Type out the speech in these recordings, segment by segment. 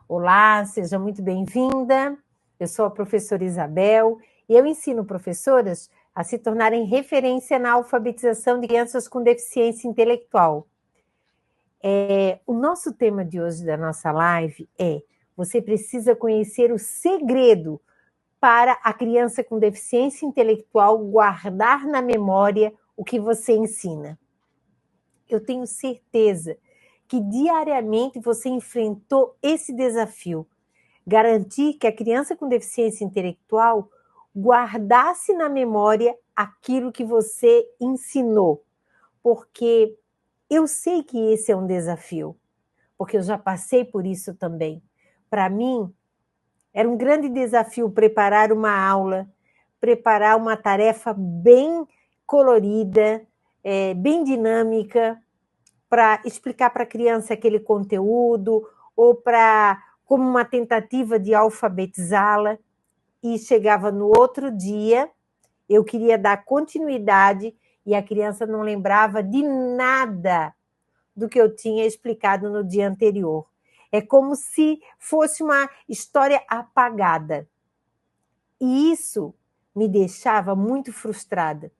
Olá, seja muito bem-vinda. Eu sou a professora Isabel e eu ensino professoras a se tornarem referência na alfabetização de crianças com deficiência intelectual. O nosso tema de hoje da nossa live é: você precisa conhecer o segredo para a criança com deficiência intelectual guardar na memória o que você ensina. Eu tenho certeza que diariamente você enfrentou esse desafio. Garantir que a criança com deficiência intelectual guardasse na memória aquilo que você ensinou. Porque eu sei que esse é um desafio, porque eu já passei por isso também. Para mim, era um grande desafio preparar uma aula, preparar uma tarefa bem colorida, bem dinâmica, para explicar para a criança aquele conteúdo, ou como uma tentativa de alfabetizá-la, e chegava no outro dia, eu queria dar continuidade, e a criança não lembrava de nada do que eu tinha explicado no dia anterior. É como se fosse uma história apagada. E isso me deixava muito frustrada.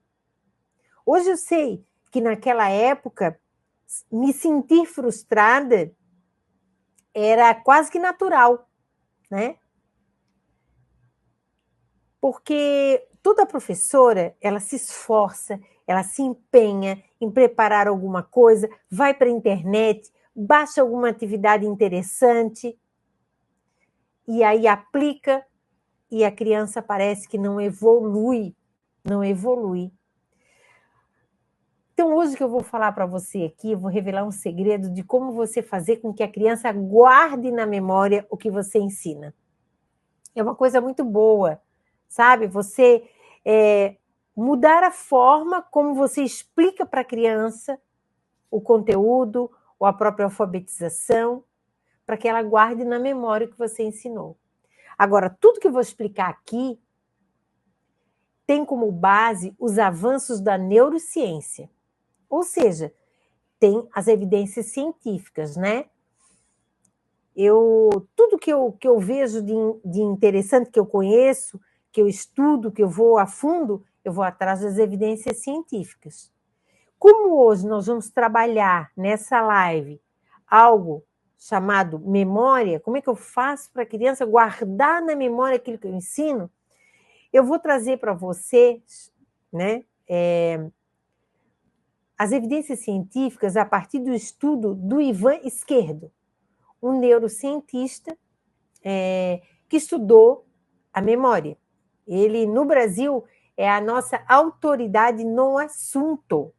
Hoje eu sei que naquela época me sentir frustrada era quase que natural, né? Porque toda professora, ela se esforça, ela se empenha em preparar alguma coisa, vai para a internet, baixa alguma atividade interessante e aí aplica e a criança parece que não evolui, não evolui. Então, hoje que eu vou falar para você aqui, eu vou revelar um segredo de como você fazer com que a criança guarde na memória o que você ensina. É uma coisa muito boa, sabe? Você mudar a forma como você explica para a criança o conteúdo ou a própria alfabetização, para que ela guarde na memória o que você ensinou. Agora, tudo que eu vou explicar aqui tem como base os avanços da neurociência. Ou seja, tem as evidências científicas, né? Tudo que eu vejo de interessante, que eu conheço, que eu estudo, que eu vou a fundo, eu vou atrás das evidências científicas. Como hoje nós vamos trabalhar nessa live algo chamado memória, como é que eu faço para a criança guardar na memória aquilo que eu ensino? Eu vou trazer para vocês, né, as evidências científicas a partir do estudo do Ivan Esquerdo, um neurocientista que estudou a memória. Ele, no Brasil, é a nossa autoridade no assunto.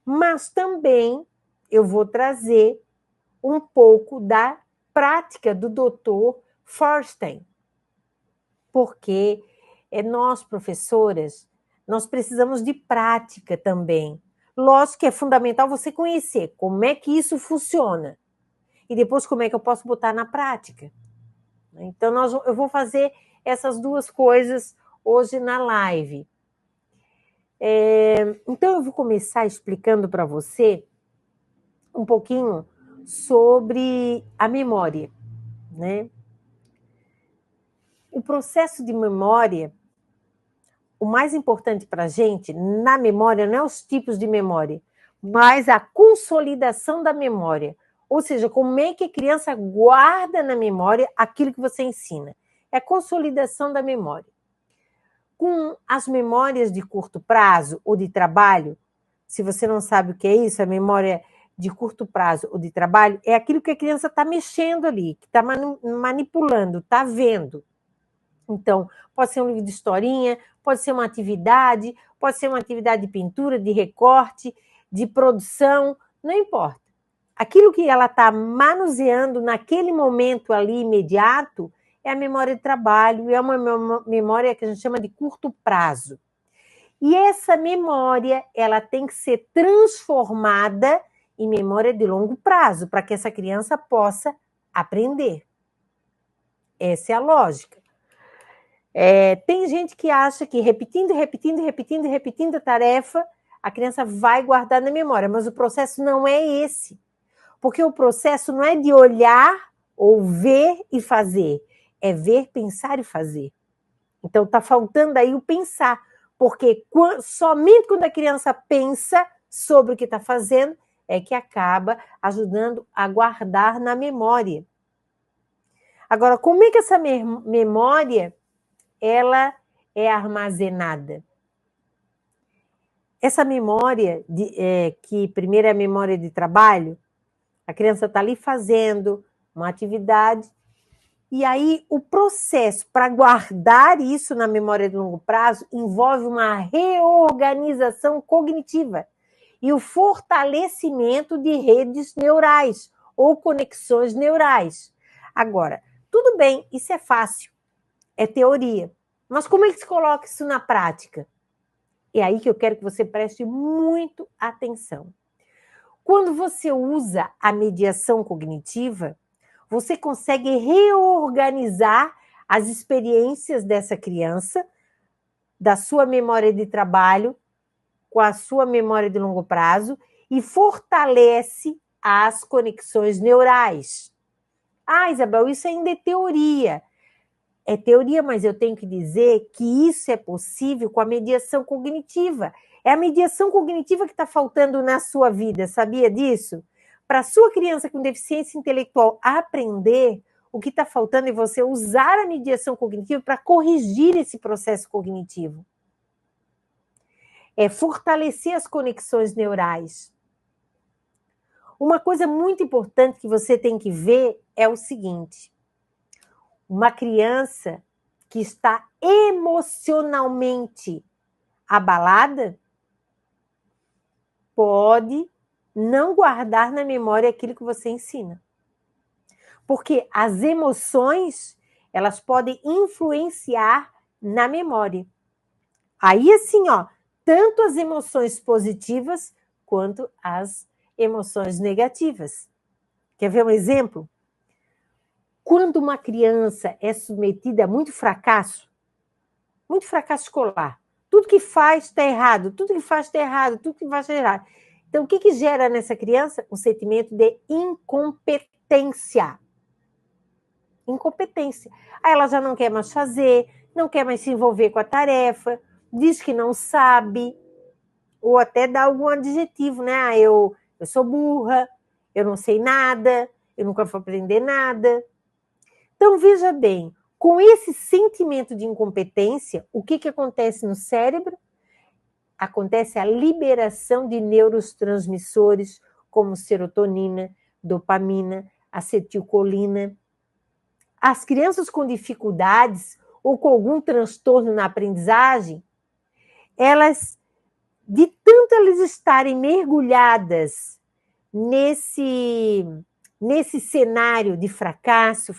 Mas também eu vou trazer um pouco da prática do Dr. Feuerstein, porque nós, professoras, nós precisamos de prática também. Lógico que é fundamental você conhecer como é que isso funciona e depois como é que eu posso botar na prática. Então, eu vou fazer essas duas coisas hoje na live. Então, eu vou começar explicando para você um pouquinho sobre a memória, né? O processo de memória, o mais importante para a gente, na memória, não é os tipos de memória, mas a consolidação da memória. Ou seja, como é que a criança guarda na memória aquilo que você ensina. É a consolidação da memória. Com as memórias de curto prazo ou de trabalho, se você não sabe o que é isso, a memória de curto prazo ou de trabalho, é aquilo que a criança está mexendo ali, que está manipulando, está vendo. Então, pode ser um livro de historinha, pode ser uma atividade de pintura, de recorte, de produção, não importa. Aquilo que ela está manuseando naquele momento ali imediato é a memória de trabalho, é uma memória que a gente chama de curto prazo. E essa memória, ela tem que ser transformada em memória de longo prazo, para que essa criança possa aprender. Essa é a lógica. Tem gente que acha que repetindo a tarefa, a criança vai guardar na memória, mas o processo não é esse. Porque o processo não é de olhar ou ver e fazer. É ver, pensar e fazer. Então, está faltando aí o pensar, porque somente quando a criança pensa sobre o que está fazendo, é que acaba ajudando a guardar na memória. Agora, como é que essa memória ela é armazenada? Essa memória, que primeiro é a memória de trabalho, a criança está ali fazendo uma atividade, e aí o processo para guardar isso na memória de longo prazo envolve uma reorganização cognitiva e o fortalecimento de redes neurais ou conexões neurais. Agora, tudo bem, isso é fácil, é teoria. Mas como é que se coloca isso na prática? É aí que eu quero que você preste muito atenção. Quando você usa a mediação cognitiva, você consegue reorganizar as experiências dessa criança, da sua memória de trabalho, com a sua memória de longo prazo, e fortalece as conexões neurais. Ah, Isabel, isso ainda é teoria. É teoria, mas eu tenho que dizer que isso é possível com a mediação cognitiva. É a mediação cognitiva que está faltando na sua vida, sabia disso? Para a sua criança com deficiência intelectual aprender, o que está faltando é você usar a mediação cognitiva para corrigir esse processo cognitivo. É fortalecer as conexões neurais. Uma coisa muito importante que você tem que ver é o seguinte: uma criança que está emocionalmente abalada pode não guardar na memória aquilo que você ensina. Porque as emoções, elas podem influenciar na memória. Aí, assim, ó, tanto as emoções positivas quanto as emoções negativas. Quer ver um exemplo? Quando uma criança é submetida a muito fracasso escolar, tudo que faz está errado, tudo que faz está errado, tudo que faz está errado. Então, o que gera nessa criança? Um sentimento de incompetência. Incompetência. Aí ela já não quer mais fazer, não quer mais se envolver com a tarefa, diz que não sabe, ou até dá algum adjetivo, né? Ah, eu sou burra, eu não sei nada, eu nunca vou aprender nada. Então, veja bem, com esse sentimento de incompetência, o que acontece no cérebro? Acontece a liberação de neurotransmissores como serotonina, dopamina, acetilcolina. As crianças com dificuldades ou com algum transtorno na aprendizagem, elas, de tanto elas estarem mergulhadas nesse cenário de fracasso,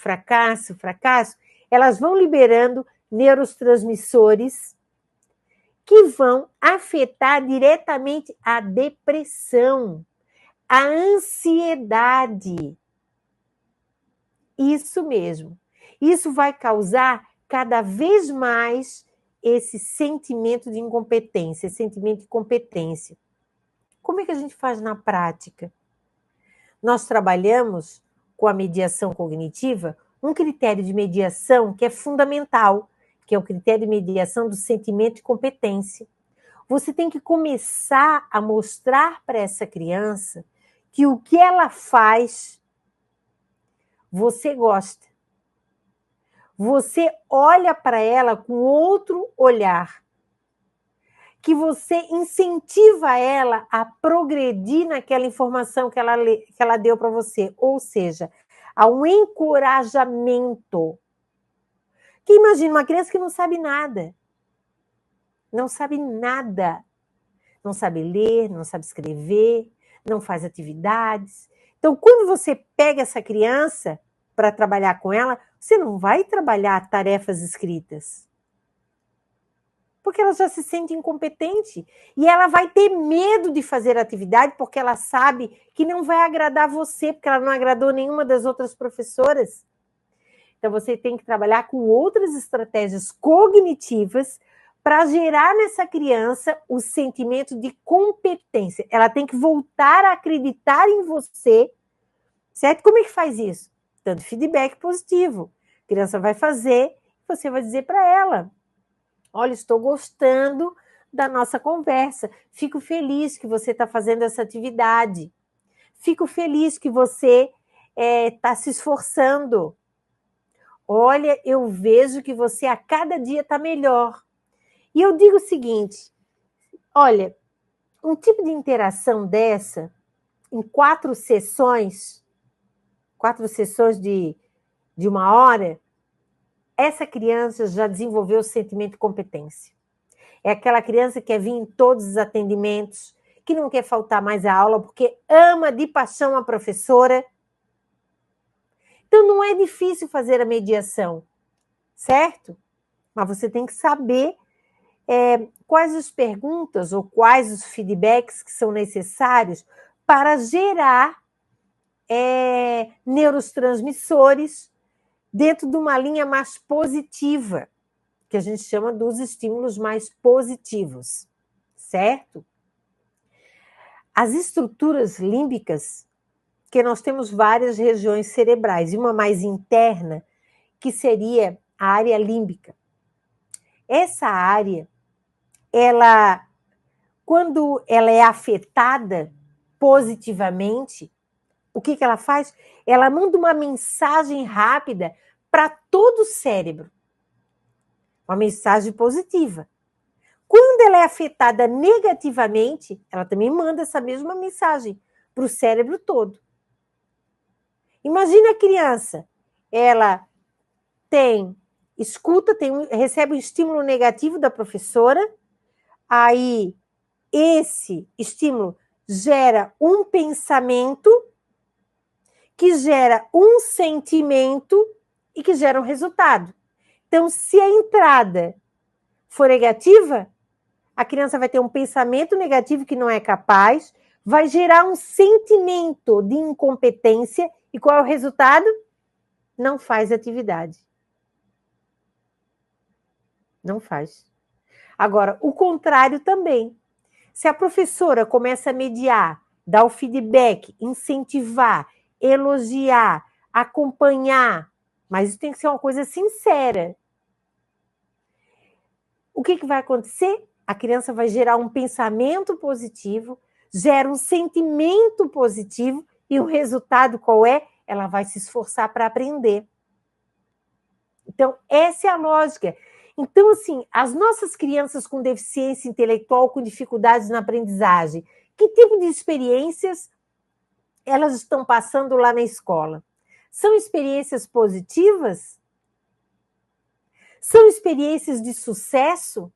elas vão liberando neurotransmissores que vão afetar diretamente a depressão, a ansiedade. Isso mesmo. Isso vai causar cada vez mais esse sentimento de incompetência, esse sentimento de competência. Como é que a gente faz na prática? Nós trabalhamos com a mediação cognitiva um critério de mediação que é fundamental, que é o critério de mediação do sentimento de competência. Você tem que começar a mostrar para essa criança que o que ela faz, você gosta. Você olha para ela com outro olhar. Que você incentiva ela a progredir naquela informação que ela deu para você. Ou seja, há um encorajamento. Que imagina uma criança que não sabe nada. Não sabe nada. Não sabe ler, não sabe escrever, não faz atividades. Então, quando você pega essa criança para trabalhar com ela, você não vai trabalhar tarefas escritas. Porque ela já se sente incompetente. E ela vai ter medo de fazer atividade porque ela sabe que não vai agradar você, porque ela não agradou nenhuma das outras professoras. Então, você tem que trabalhar com outras estratégias cognitivas para gerar nessa criança o sentimento de competência. Ela tem que voltar a acreditar em você, certo? Como é que faz isso? necessitando de feedback positivo. A criança vai fazer, você vai dizer para ela: olha, estou gostando da nossa conversa, fico feliz que você está fazendo essa atividade, fico feliz que você está se esforçando. Olha, eu vejo que você a cada dia está melhor. E eu digo o seguinte, olha, um tipo de interação dessa, em 4 sessões de 1 hora, essa criança já desenvolveu o sentimento de competência. É aquela criança que quer vir em todos os atendimentos, que não quer faltar mais a aula, porque ama de paixão a professora. Então, não é difícil fazer a mediação, certo? Mas você tem que saber quais as perguntas ou quais os feedbacks que são necessários para gerar neurotransmissores dentro de uma linha mais positiva, que a gente chama dos estímulos mais positivos, certo? As estruturas límbicas, que nós temos várias regiões cerebrais, e uma mais interna, que seria a área límbica. Essa área, quando ela é afetada positivamente, o que ela faz? Ela manda uma mensagem rápida para todo o cérebro. Uma mensagem positiva. Quando ela é afetada negativamente, ela também manda essa mesma mensagem para o cérebro todo. Imagina a criança, ela recebe um estímulo negativo da professora, aí esse estímulo gera um pensamento, que gera um sentimento e que gera um resultado. Então, se a entrada for negativa, a criança vai ter um pensamento negativo que não é capaz, vai gerar um sentimento de incompetência, e qual é o resultado? Não faz atividade. Não faz. Agora, o contrário também. Se a professora começa a mediar, dar o feedback, incentivar, elogiar, acompanhar, mas isso tem que ser uma coisa sincera. O que vai acontecer? A criança vai gerar um pensamento positivo, gera um sentimento positivo, e o resultado qual é? Ela vai se esforçar para aprender. Então, essa é a lógica. Então, assim, as nossas crianças com deficiência intelectual, com dificuldades na aprendizagem, que tipo de experiências elas estão passando lá na escola? São experiências positivas? São experiências de sucesso?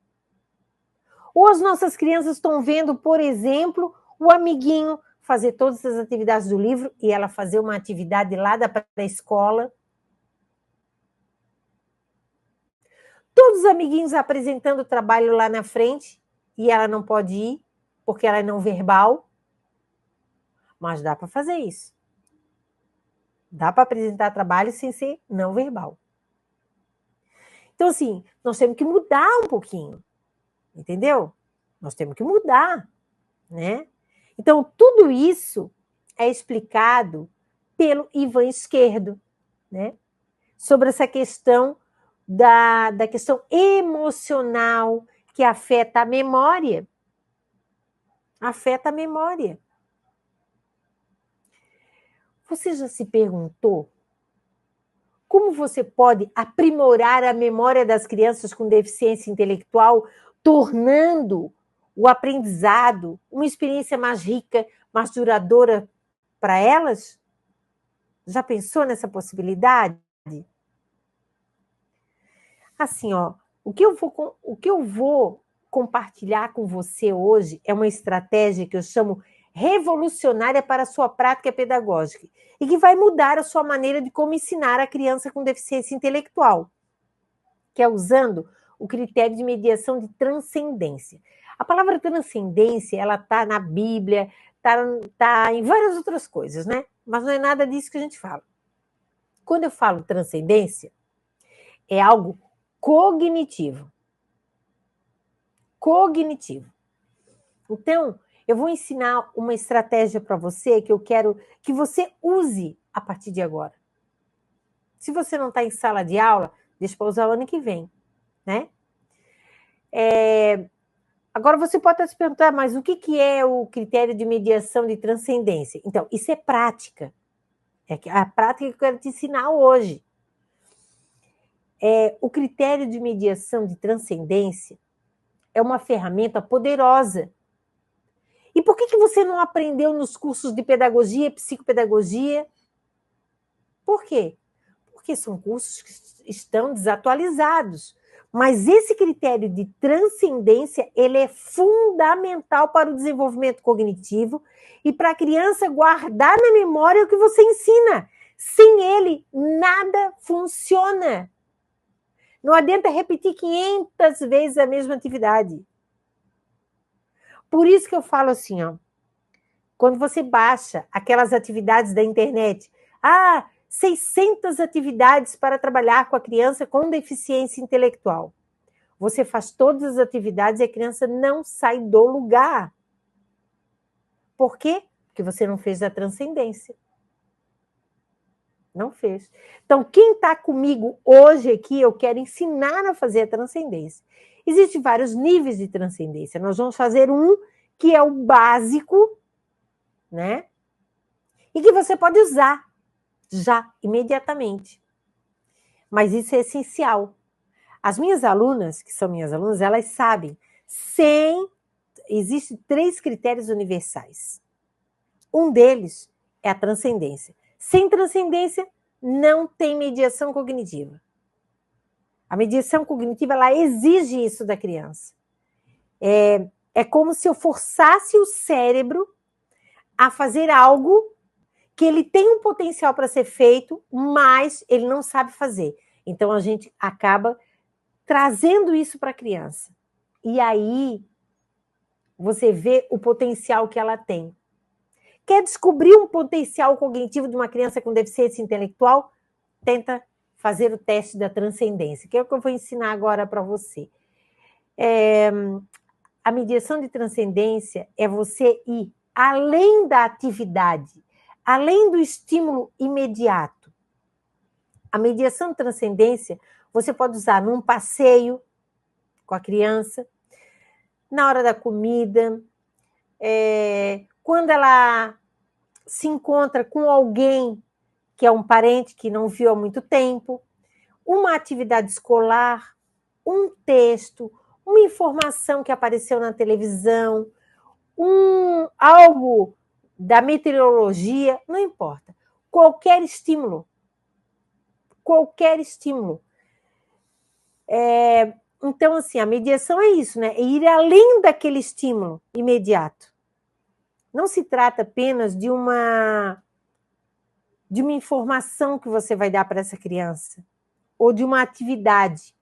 Ou as nossas crianças estão vendo, por exemplo, o amiguinho fazer todas as atividades do livro e ela fazer uma atividade lá da pré-escola? Todos os amiguinhos apresentando o trabalho lá na frente e ela não pode ir porque ela é não verbal. Mas dá para fazer isso. Dá para apresentar trabalho sem ser não verbal. Então, assim, nós temos que mudar um pouquinho. Entendeu? Nós temos que mudar, né? Então, tudo isso é explicado pelo Ivan Esquerdo, né? Sobre essa questão da questão emocional que afeta a memória. Afeta a memória. Você já se perguntou como você pode aprimorar a memória das crianças com deficiência intelectual, tornando o aprendizado uma experiência mais rica, mais duradoura para elas? Já pensou nessa possibilidade? Assim, ó, o que eu vou compartilhar com você hoje é uma estratégia que eu chamo revolucionária para a sua prática pedagógica e que vai mudar a sua maneira de como ensinar a criança com deficiência intelectual, que é usando o critério de mediação de transcendência. A palavra transcendência, ela está na Bíblia, tá em várias outras coisas, né? Mas não é nada disso que a gente fala. Quando eu falo transcendência, é algo cognitivo. Cognitivo. Então, eu vou ensinar uma estratégia para você que eu quero que você use a partir de agora. Se você não está em sala de aula, deixa para usar o ano que vem, né? Agora, você pode estar se perguntar, mas o que é o critério de mediação de transcendência? Então, isso é prática. É a prática que eu quero te ensinar hoje. O critério de mediação de transcendência é uma ferramenta poderosa. E por que você não aprendeu nos cursos de pedagogia e psicopedagogia? Por quê? Porque são cursos que estão desatualizados. Mas esse critério de transcendência, ele é fundamental para o desenvolvimento cognitivo e para a criança guardar na memória o que você ensina. Sem ele, nada funciona. Não adianta repetir 500 vezes a mesma atividade. Por isso que eu falo assim, ó, quando você baixa aquelas atividades da internet, 600 atividades para trabalhar com a criança com deficiência intelectual. Você faz todas as atividades e a criança não sai do lugar. Por quê? Porque você não fez a transcendência. Não fez. Então, quem está comigo hoje aqui, eu quero ensinar a fazer a transcendência. Existem vários níveis de transcendência. Nós vamos fazer um que é o básico, né? E que você pode usar já, imediatamente. Mas isso é essencial. As minhas alunas, que são minhas alunas, elas sabem. Existem 3 critérios universais. Um deles é a transcendência. Sem transcendência, não tem mediação cognitiva. A mediação cognitiva, ela exige isso da criança. É como se eu forçasse o cérebro a fazer algo que ele tem um potencial para ser feito, mas ele não sabe fazer. Então, a gente acaba trazendo isso para a criança. E aí, você vê o potencial que ela tem. Quer descobrir um potencial cognitivo de uma criança com deficiência intelectual? Tenta fazer o teste da transcendência, que é o que eu vou ensinar agora para você. A mediação de transcendência é você ir além da atividade, além do estímulo imediato. A mediação de transcendência você pode usar num passeio com a criança, na hora da comida, quando ela se encontra com alguém que é um parente que não viu há muito tempo, uma atividade escolar, um texto, uma informação que apareceu na televisão, algo da meteorologia, não importa. Qualquer estímulo. Qualquer estímulo. Então, assim, a mediação é isso, né? É ir além daquele estímulo imediato. Não se trata apenas de uma informação que você vai dar para essa criança, ou de uma atividade,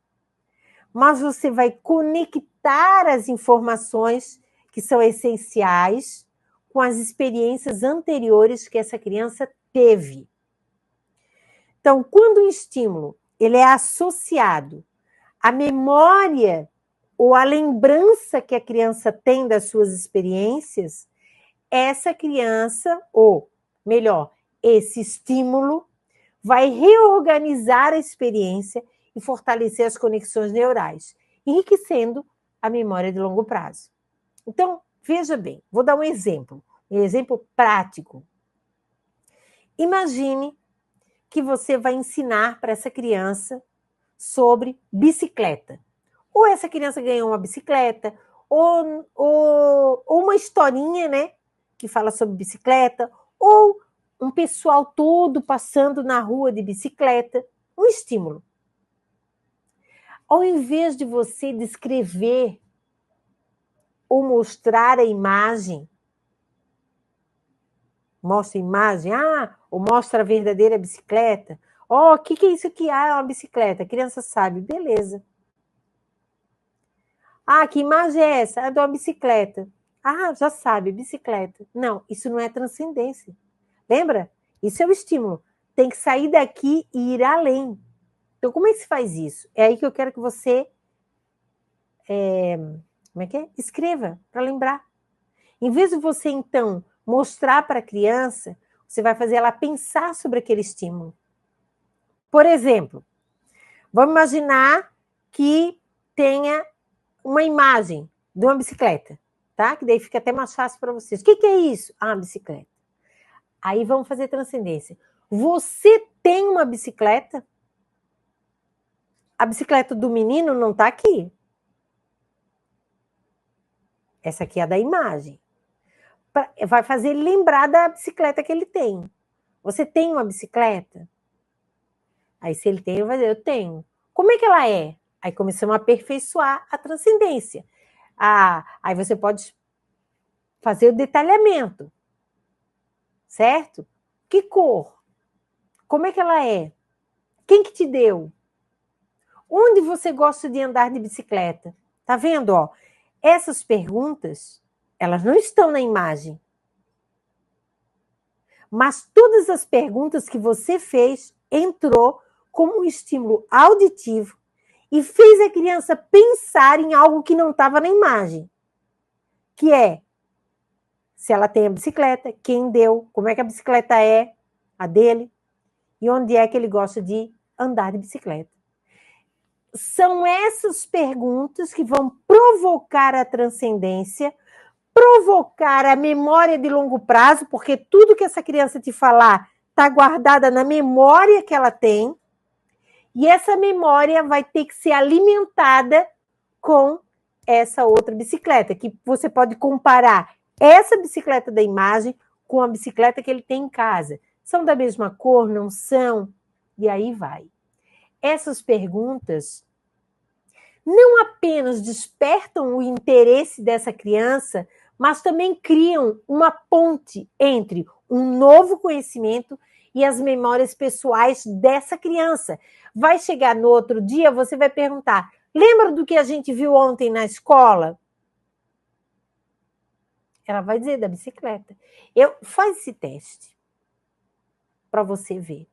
mas você vai conectar as informações que são essenciais com as experiências anteriores que essa criança teve. Então, quando o estímulo ele é associado à memória ou à lembrança que a criança tem das suas experiências, essa criança, ou melhor, esse estímulo vai reorganizar a experiência e fortalecer as conexões neurais, enriquecendo a memória de longo prazo. Então, veja bem, vou dar um exemplo prático. Imagine que você vai ensinar para essa criança sobre bicicleta. Ou essa criança ganhou uma bicicleta, ou uma historinha, né, que fala sobre bicicleta, ou um pessoal todo passando na rua de bicicleta, um estímulo. Ao invés de você descrever ou mostrar a imagem, mostra a imagem, ou mostra a verdadeira bicicleta. O que é isso aqui? É uma bicicleta. A criança sabe, beleza. Que imagem é essa? É de uma bicicleta. Já sabe, bicicleta. Não, isso não é transcendência. Lembra? Isso é o estímulo. Tem que sair daqui e ir além. Então, como é que se faz isso? É aí que eu quero que você escreva, para lembrar. Em vez de você, então, mostrar para a criança, você vai fazer ela pensar sobre aquele estímulo. Por exemplo, vamos imaginar que tenha uma imagem de uma bicicleta, tá? Que daí fica até mais fácil para vocês. O que é isso? Ah, uma bicicleta. Aí vamos fazer transcendência. Você tem uma bicicleta? A bicicleta do menino não está aqui. Essa aqui é a da imagem. Vai fazer ele lembrar da bicicleta que ele tem. Você tem uma bicicleta? Aí se ele tem, ele vai dizer, eu tenho. Como é que ela é? Aí começamos a aperfeiçoar a transcendência. Aí você pode fazer o detalhamento. Certo? Que cor? Como é que ela é? Quem que te deu? Onde você gosta de andar de bicicleta? Tá vendo, ó? Essas perguntas, elas não estão na imagem. Mas todas as perguntas que você fez entrou como um estímulo auditivo e fez a criança pensar em algo que não estava na imagem. Que é, se ela tem a bicicleta, quem deu, como é que a bicicleta é, a dele, e onde é que ele gosta de andar de bicicleta. São essas perguntas que vão provocar a transcendência, provocar a memória de longo prazo, porque tudo que essa criança te falar está guardada na memória que ela tem, e essa memória vai ter que ser alimentada com essa outra bicicleta, que você pode comparar essa bicicleta da imagem com a bicicleta que ele tem em casa. São da mesma cor, não são? E aí vai. Essas perguntas não apenas despertam o interesse dessa criança, mas também criam uma ponte entre um novo conhecimento e as memórias pessoais dessa criança. Vai chegar no outro dia, você vai perguntar, lembra do que a gente viu ontem na escola? Ela vai dizer da bicicleta. Faz esse teste para você ver.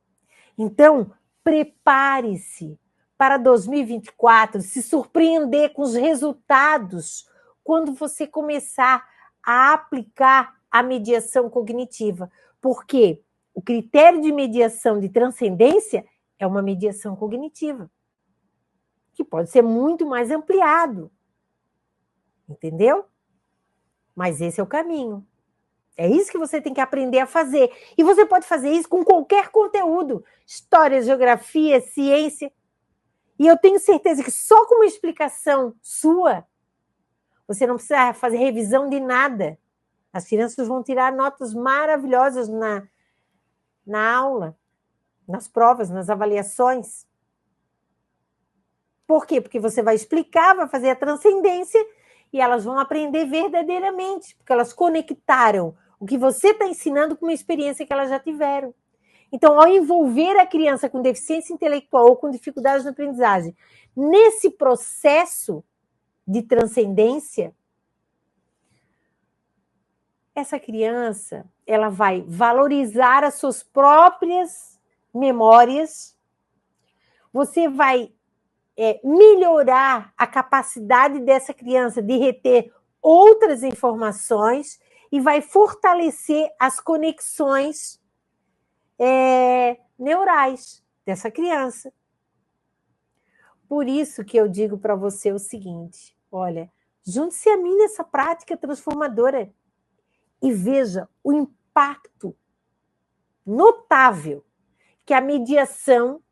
Então, prepare-se para 2024, se surpreender com os resultados quando você começar a aplicar a mediação cognitiva. Porque o critério de mediação de transcendência é uma mediação cognitiva, que pode ser muito mais ampliado. Entendeu? Mas esse é o caminho. É isso que você tem que aprender a fazer. E você pode fazer isso com qualquer conteúdo. História, geografia, ciência. E eu tenho certeza que só com uma explicação sua, você não precisa fazer revisão de nada. As crianças vão tirar notas maravilhosas na aula, nas provas, nas avaliações. Por quê? Porque você vai explicar, vai fazer a transcendência e elas vão aprender verdadeiramente, porque elas conectaram o que você está ensinando com uma experiência que elas já tiveram. Então, ao envolver a criança com deficiência intelectual ou com dificuldades na aprendizagem, nesse processo de transcendência, essa criança, ela vai valorizar as suas próprias memórias, você vai melhorar a capacidade dessa criança de reter outras informações e vai fortalecer as conexões neurais dessa criança. Por isso que eu digo para você o seguinte, olha, junte-se a mim nessa prática transformadora e veja o impacto notável que a mediação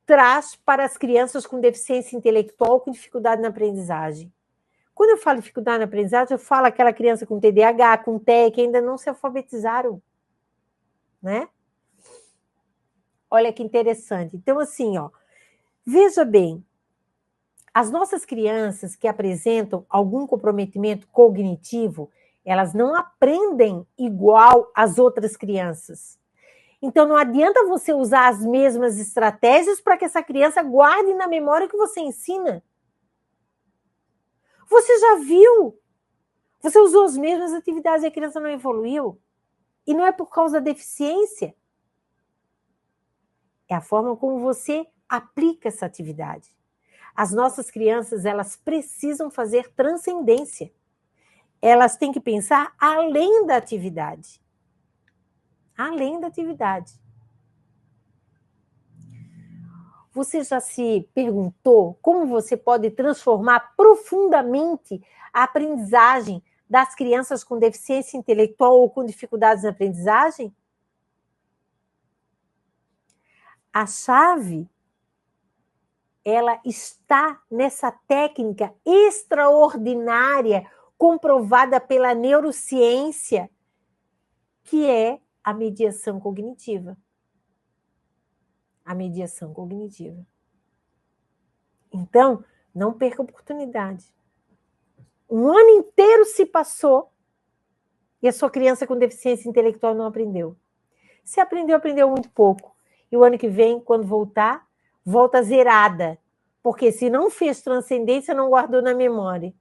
traz para as crianças com deficiência intelectual, com dificuldade na aprendizagem. Quando eu falo dificuldade na aprendizagem, eu falo aquela criança com TDAH, com TEA, que ainda não se alfabetizaram, né? Olha que interessante. Então, assim, ó, veja bem, as nossas crianças que apresentam algum comprometimento cognitivo, elas não aprendem igual as outras crianças. Então, não adianta você usar as mesmas estratégias para que essa criança guarde na memória o que você ensina. Você já viu? Você usou as mesmas atividades e a criança não evoluiu? E não é por causa da deficiência. É a forma como você aplica essa atividade. As nossas crianças, elas precisam fazer transcendência. Elas têm que pensar além da atividade. Além da atividade. Você já se perguntou como você pode transformar profundamente a aprendizagem das crianças com deficiência intelectual ou com dificuldades na aprendizagem? A chave, ela está nessa técnica extraordinária, comprovada pela neurociência, que é a mediação cognitiva. A mediação cognitiva. Então, não perca a oportunidade. Um ano inteiro se passou e a sua criança com deficiência intelectual não aprendeu. Se aprendeu, aprendeu muito pouco. E o ano que vem, quando voltar, volta zerada. Porque se não fez transcendência, não guardou na memória.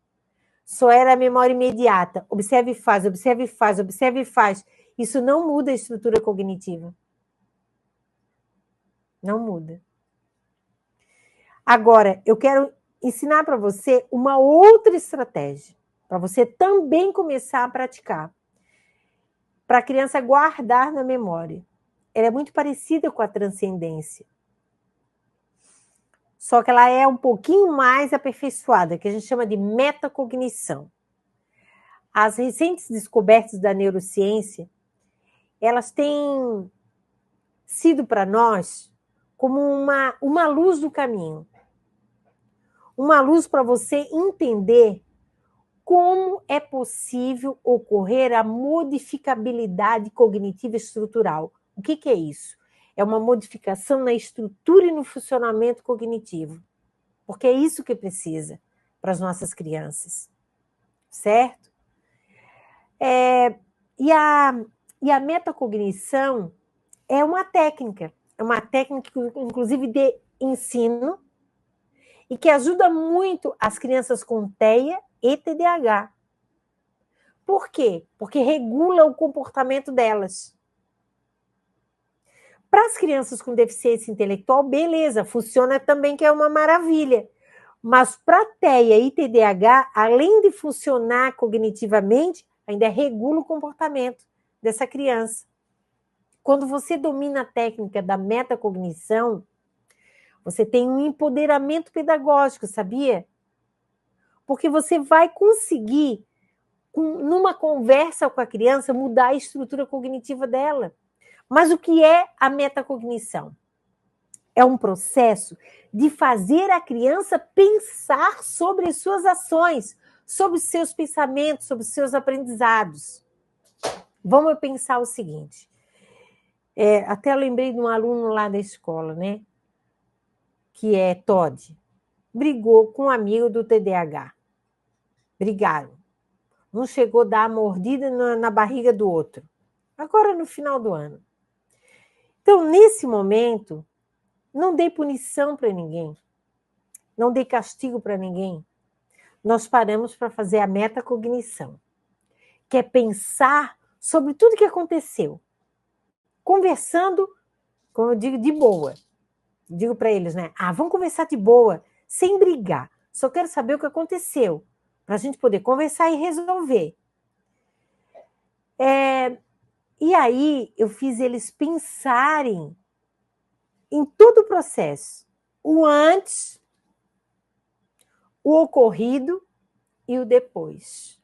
Só era a memória imediata. Observe e faz, observe e faz, observe e faz. Isso não muda a estrutura cognitiva. Não muda. Agora, eu quero ensinar para você uma outra estratégia, para você também começar a praticar, para a criança guardar na memória. Ela é muito parecida com a transcendência, só que ela é um pouquinho mais aperfeiçoada, que a gente chama de metacognição. As recentes descobertas da neurociência, elas têm sido para nós como uma luz do caminho. Uma luz para você entender como é possível ocorrer a modificabilidade cognitiva estrutural. O que é isso? É uma modificação na estrutura e no funcionamento cognitivo. Porque é isso que precisa para as nossas crianças. Certo? E a metacognição é uma técnica, inclusive, de ensino, e que ajuda muito as crianças com TEA e TDAH. Por quê? Porque regula o comportamento delas. Para as crianças com deficiência intelectual, beleza, funciona também, que é uma maravilha. Mas para TEA e TDAH, além de funcionar cognitivamente, ainda regula o comportamento dessa criança. Quando você domina a técnica da metacognição, você tem um empoderamento pedagógico, sabia? Porque você vai conseguir, numa conversa com a criança, mudar a estrutura cognitiva dela. Mas o que é a metacognição? É um processo de fazer a criança pensar sobre as suas ações, sobre os seus pensamentos, sobre os seus aprendizados. Vamos pensar o seguinte. Até eu lembrei de um aluno lá da escola, né? Que é Todd, brigou com um amigo do TDAH. Brigaram. Um chegou a dar a mordida na barriga do outro. Agora, no final do ano. Então, nesse momento, não dei punição para ninguém. Não dei castigo para ninguém. Nós paramos para fazer a metacognição, que é pensar sobre tudo que aconteceu. Conversando, como eu digo, de boa. Digo para eles, né? Vamos conversar de boa, sem brigar. Só quero saber o que aconteceu, para a gente poder conversar e resolver. E aí, eu fiz eles pensarem em todo o processo. O antes, o ocorrido e o depois.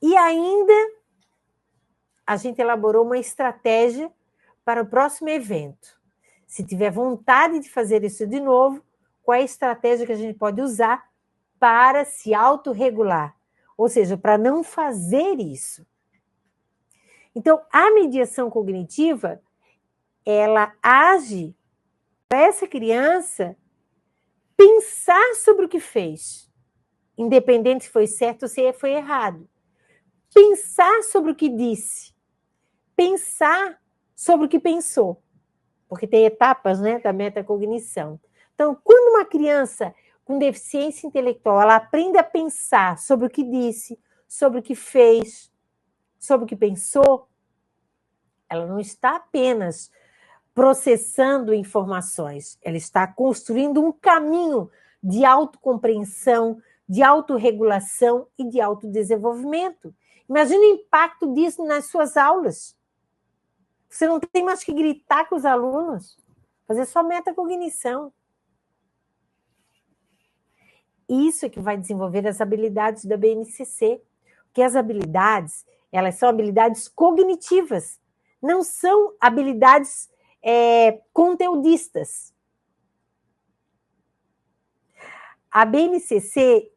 E ainda, a gente elaborou uma estratégia para o próximo evento. Se tiver vontade de fazer isso de novo, qual é a estratégia que a gente pode usar para se autorregular? Ou seja, para não fazer isso. Então, a mediação cognitiva, ela age para essa criança pensar sobre o que fez, independente se foi certo ou se foi errado. Pensar sobre o que disse. Pensar sobre o que pensou. Porque tem etapas, né, da metacognição. Então, quando uma criança com deficiência intelectual, ela aprende a pensar sobre o que disse, sobre o que fez, sobre o que pensou, ela não está apenas processando informações, ela está construindo um caminho de autocompreensão, de autorregulação e de autodesenvolvimento. Imagina o impacto disso nas suas aulas. Você não tem mais que gritar com os alunos, fazer só metacognição. Isso é que vai desenvolver as habilidades da BNCC, porque as habilidades, elas são habilidades cognitivas, não são habilidades conteudistas. A BNCC,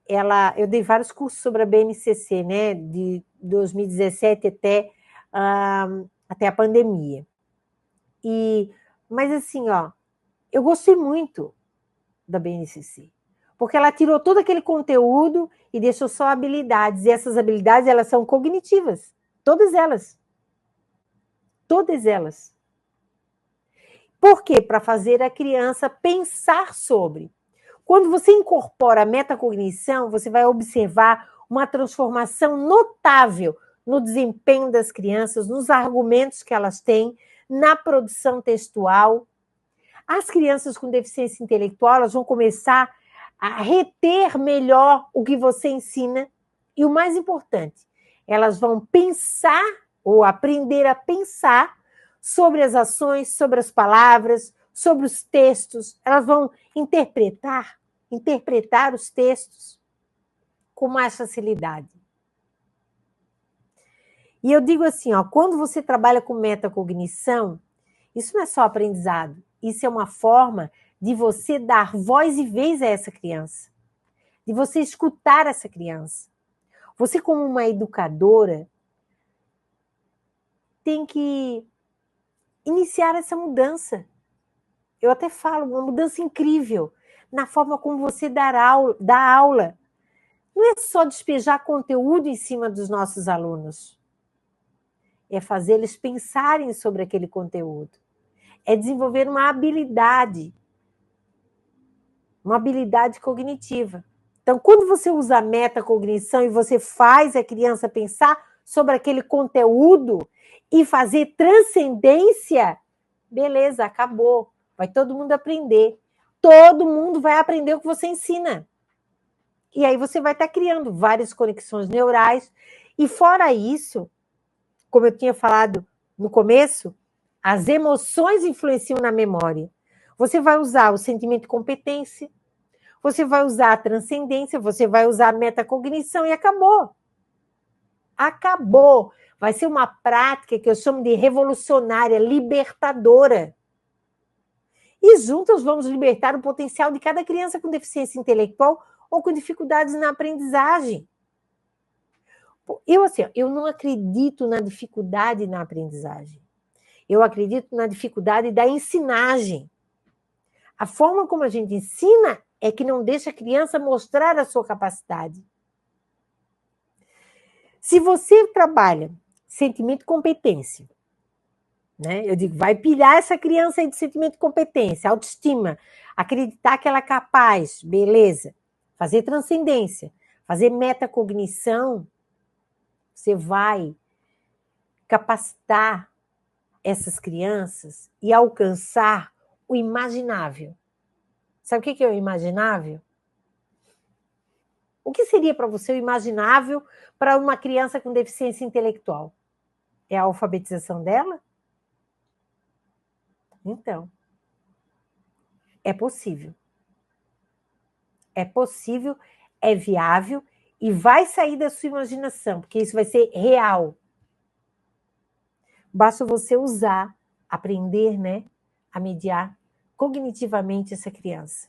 eu dei vários cursos sobre a BNCC, né, de 2017 até a pandemia. Mas assim, eu gostei muito da BNCC, porque ela tirou todo aquele conteúdo e deixou só habilidades, e essas habilidades, elas são cognitivas, todas elas. Todas elas. Por quê? Para fazer a criança pensar sobre. Quando você incorpora a metacognição, você vai observar uma transformação notável no desempenho das crianças, nos argumentos que elas têm, na produção textual. As crianças com deficiência intelectual, elas vão começar a reter melhor o que você ensina. E o mais importante, elas vão pensar ou aprender a pensar sobre as ações, sobre as palavras, sobre os textos. Elas vão interpretar os textos com mais facilidade. E eu digo assim, quando você trabalha com metacognição, isso não é só aprendizado, isso é uma forma de você dar voz e vez a essa criança, de você escutar essa criança. Você, como uma educadora, tem que iniciar essa mudança. Eu até falo, uma mudança incrível na forma como você dá aula. Não é só despejar conteúdo em cima dos nossos alunos. É fazer eles pensarem sobre aquele conteúdo. É desenvolver uma habilidade cognitiva. Então, quando você usa a metacognição e você faz a criança pensar sobre aquele conteúdo e fazer transcendência, beleza, acabou. Vai todo mundo aprender. Todo mundo vai aprender o que você ensina. E aí você vai estar criando várias conexões neurais. E fora isso, como eu tinha falado no começo, as emoções influenciam na memória. Você vai usar o sentimento de competência, você vai usar a transcendência, você vai usar a metacognição e acabou. Acabou. Vai ser uma prática que eu chamo de revolucionária, libertadora. E juntos vamos libertar o potencial de cada criança com deficiência intelectual ou com dificuldades na aprendizagem. Eu não acredito na dificuldade na aprendizagem. Eu acredito na dificuldade da ensinagem. A forma como a gente ensina é que não deixa a criança mostrar a sua capacidade. Se você trabalha sentimento de competência, né? Eu digo, vai pilhar essa criança aí de sentimento de competência, autoestima, acreditar que ela é capaz, beleza. Fazer transcendência, fazer metacognição, você vai capacitar essas crianças e alcançar o imaginável. Sabe o que é o imaginável? O que seria para você o imaginável para uma criança com deficiência intelectual? É a alfabetização dela? Então, é possível. É possível, é viável e vai sair da sua imaginação, porque isso vai ser real. Basta você usar, aprender, né, a mediar cognitivamente essa criança.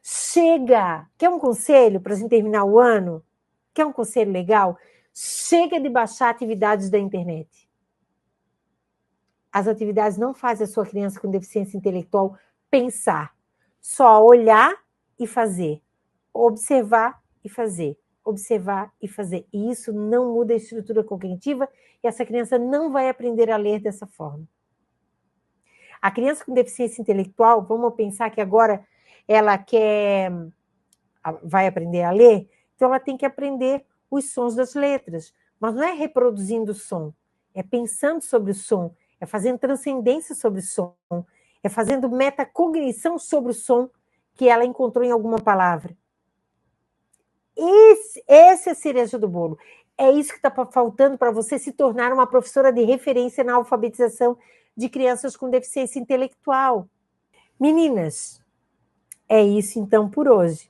Chega! Quer um conselho para a gente terminar o ano? Quer um conselho legal? Chega de baixar atividades da internet. As atividades não fazem a sua criança com deficiência intelectual pensar. Só olhar e fazer. Observar e fazer. Observar e fazer. E isso não muda a estrutura cognitiva e essa criança não vai aprender a ler dessa forma. A criança com deficiência intelectual, vamos pensar que agora ela vai aprender a ler, então ela tem que aprender os sons das letras. Mas não é reproduzindo o som, é pensando sobre o som, é fazendo transcendência sobre o som, é fazendo metacognição sobre o som que ela encontrou em alguma palavra. Essa é a cereja do bolo. É isso que está faltando para você se tornar uma professora de referência na alfabetização de crianças com deficiência intelectual. Meninas, é isso então por hoje.